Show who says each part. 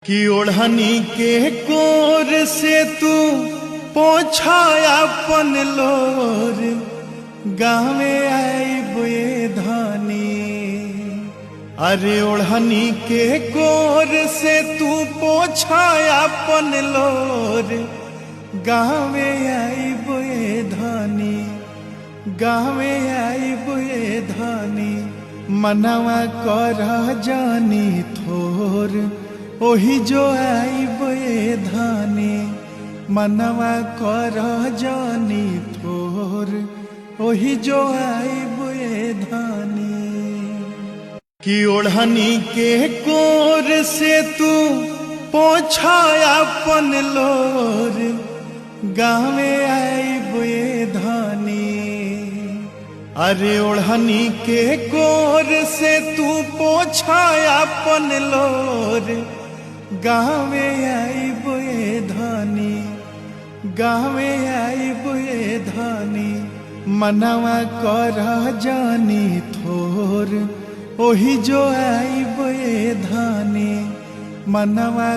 Speaker 1: कि ओढ़नी के कोर से तू पोछा अपन लोर गाँवे आई बुए धानी। अरे ओढ़नी के कोर से तू पोछा अपन लोर गाँवे आई बुए धानी, गाँवे आई बुए धानी। मनवा कर जानी थोर ओही जो आई बुए धानी, मनवा कर जानी थोर ओही जो आई बुए धानी। कि ओढ़नी के कोर से तू पोछा अपन लोर गाँवे आई बुए धानी। अरे ओढ़नी के कोर से तू पोछा अपन लोर गाँवे आई बुए धानी, गाँवे आई बुए धानी। मनवा कर जानी थोर ओही जो आई बुए धानी, मनवा